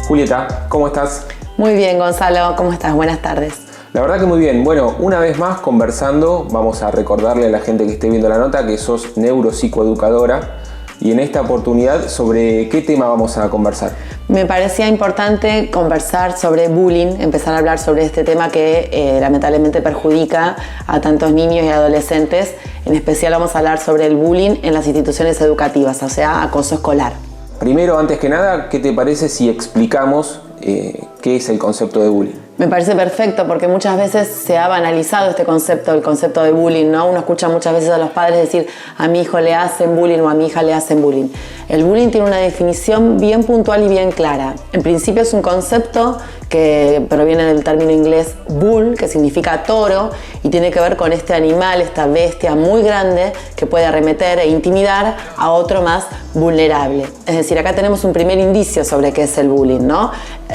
Julieta, ¿cómo estás? Muy bien, Gonzalo, ¿cómo estás? Buenas tardes. La verdad que muy bien. Bueno, una vez más conversando, vamos a recordarle a la gente que esté viendo la nota que sos neuropsicoeducadora y en esta oportunidad, ¿sobre qué tema vamos a conversar? Me parecía importante conversar sobre bullying, empezar a hablar sobre este tema que lamentablemente perjudica a tantos niños y adolescentes. En especial vamos a hablar sobre el bullying en las instituciones educativas, o sea, acoso escolar. Primero, antes que nada, ¿qué te parece si explicamos qué es el concepto de bullying? Me parece perfecto porque muchas veces se ha banalizado este concepto, el concepto de bullying, ¿no? Uno escucha muchas veces a los padres decir a mi hijo le hacen bullying o a mi hija le hacen bullying. El bullying tiene una definición bien puntual y bien clara. En principio es un concepto que proviene del término inglés bull, que significa toro, y tiene que ver con este animal, esta bestia muy grande que puede arremeter e intimidar a otro más vulnerable. Es decir, acá tenemos un primer indicio sobre qué es el bullying, ¿no?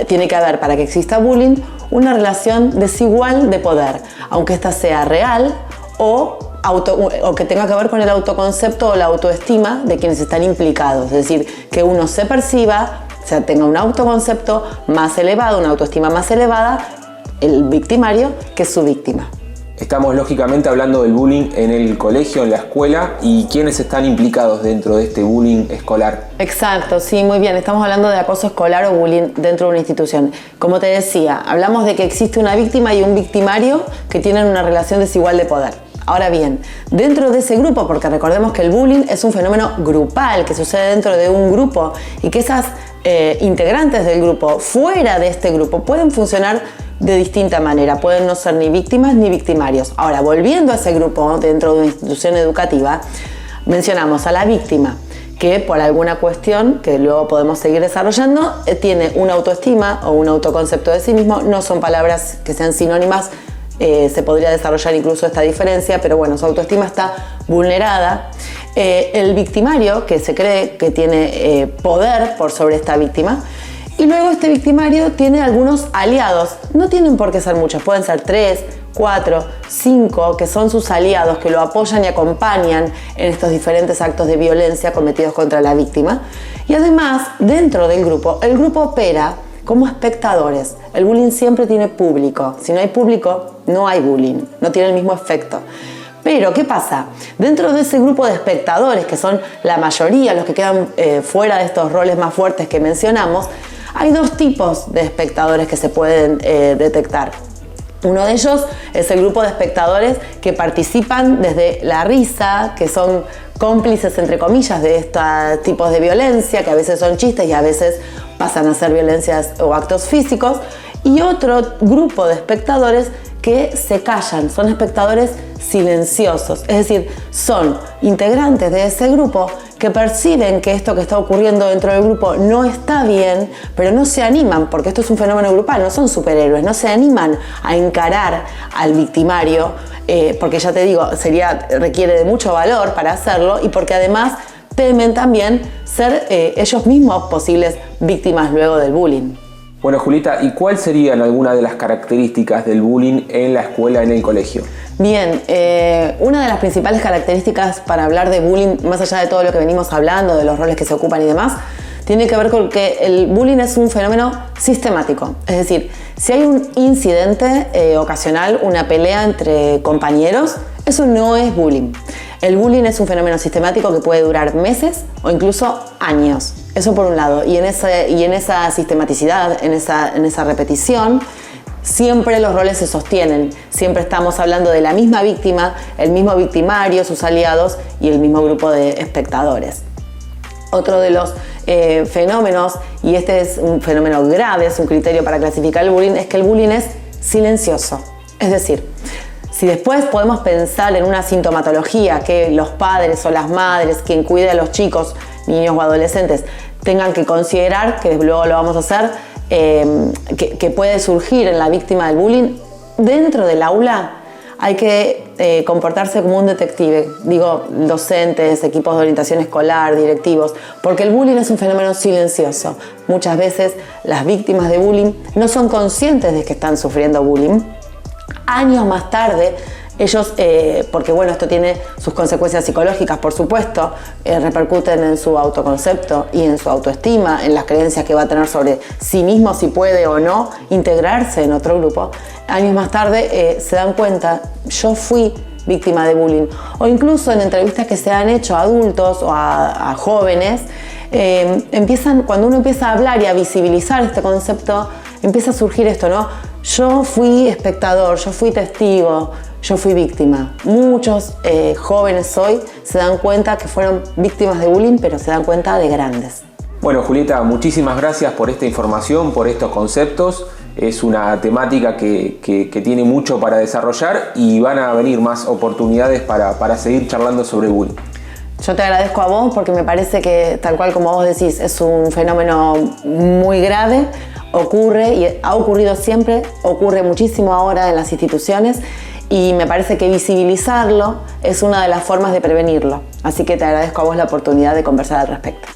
Tiene que haber, para que exista bullying, una relación desigual de poder, aunque ésta sea real o que tenga que ver con el autoconcepto o la autoestima de quienes están implicados. Es decir, que uno se perciba, o sea, tenga un autoconcepto más elevado, una autoestima más elevada, el victimario, que su víctima. Estamos lógicamente hablando del bullying en el colegio, en la escuela, y quiénes están implicados dentro de este bullying escolar. Exacto, sí, muy bien. Estamos hablando de acoso escolar o bullying dentro de una institución. Como te decía, hablamos de que existe una víctima y un victimario que tienen una relación desigual de poder. Ahora bien, dentro de ese grupo, porque recordemos que el bullying es un fenómeno grupal que sucede dentro de un grupo y que esas integrantes del grupo, fuera de este grupo, pueden funcionar de distinta manera, pueden no ser ni víctimas ni victimarios. Ahora, volviendo a ese grupo dentro de una institución educativa, mencionamos a la víctima, que por alguna cuestión que luego podemos seguir desarrollando, tiene una autoestima o un autoconcepto de sí mismo. No son palabras que sean sinónimas, se podría desarrollar incluso esta diferencia, pero bueno, su autoestima está vulnerada. El victimario, que se cree que tiene poder por sobre esta víctima, y luego este victimario tiene algunos aliados. No tienen por qué ser muchos, pueden ser 3, 4, 5, que son sus aliados, que lo apoyan y acompañan en estos diferentes actos de violencia cometidos contra la víctima. Y además, dentro del grupo, el grupo opera como espectadores. El bullying siempre tiene público. Si no hay público, no hay bullying. No tiene el mismo efecto. Pero, ¿qué pasa? Dentro de ese grupo de espectadores, que son la mayoría, los que quedan fuera de estos roles más fuertes que mencionamos, hay dos tipos de espectadores que se pueden detectar. Uno de ellos es el grupo de espectadores que participan desde la risa, que son cómplices, entre comillas, de estos tipos de violencia, que a veces son chistes y a veces pasan a ser violencias o actos físicos. Y otro grupo de espectadores que se callan, son espectadores silenciosos, es decir, son integrantes de ese grupo que perciben que esto que está ocurriendo dentro del grupo no está bien, pero no se animan, porque esto es un fenómeno grupal, no son superhéroes, no se animan a encarar al victimario, porque ya te digo, requiere de mucho valor para hacerlo y porque además temen también ser ellos mismos posibles víctimas luego del bullying. Bueno, Julieta, ¿y cuáles serían algunas de las características del bullying en la escuela, en el colegio? Bien, una de las principales características para hablar de bullying, más allá de todo lo que venimos hablando, de los roles que se ocupan y demás, tiene que ver con que el bullying es un fenómeno sistemático. Es decir, si hay un incidente ocasional, una pelea entre compañeros, eso no es bullying. El bullying es un fenómeno sistemático que puede durar meses o incluso años. Eso por un lado. Y en esa sistematicidad, en esa repetición, siempre los roles se sostienen. Siempre estamos hablando de la misma víctima, el mismo victimario, sus aliados y el mismo grupo de espectadores. Otro de los fenómenos, y este es un fenómeno grave, es un criterio para clasificar el bullying, es que el bullying es silencioso. Es decir, si después podemos pensar en una sintomatología que los padres o las madres, quien cuide a los chicos, niños o adolescentes, tengan que considerar, que luego lo vamos a hacer, que puede surgir en la víctima del bullying, dentro del aula hay que comportarse como un detective, digo, docentes, equipos de orientación escolar, directivos, porque el bullying es un fenómeno silencioso. Muchas veces las víctimas de bullying no son conscientes de que están sufriendo bullying. Años más tarde Ellos, porque bueno, esto tiene sus consecuencias psicológicas, por supuesto, repercuten en su autoconcepto y en su autoestima, en las creencias que va a tener sobre sí mismo, si puede o no integrarse en otro grupo. Años más tarde se dan cuenta, yo fui víctima de bullying. O incluso en entrevistas que se han hecho a adultos o a jóvenes, cuando uno empieza a hablar y a visibilizar este concepto, empieza a surgir esto, ¿no? Yo fui espectador, yo fui testigo, yo fui víctima. Muchos jóvenes hoy se dan cuenta que fueron víctimas de bullying, pero se dan cuenta de grandes. Bueno, Julieta, muchísimas gracias por esta información, por estos conceptos. Es una temática que tiene mucho para desarrollar y van a venir más oportunidades para seguir charlando sobre bullying. Yo te agradezco a vos porque me parece que, tal cual como vos decís, es un fenómeno muy grave, ocurre y ha ocurrido siempre, ocurre muchísimo ahora en las instituciones y me parece que visibilizarlo es una de las formas de prevenirlo. Así que te agradezco a vos la oportunidad de conversar al respecto.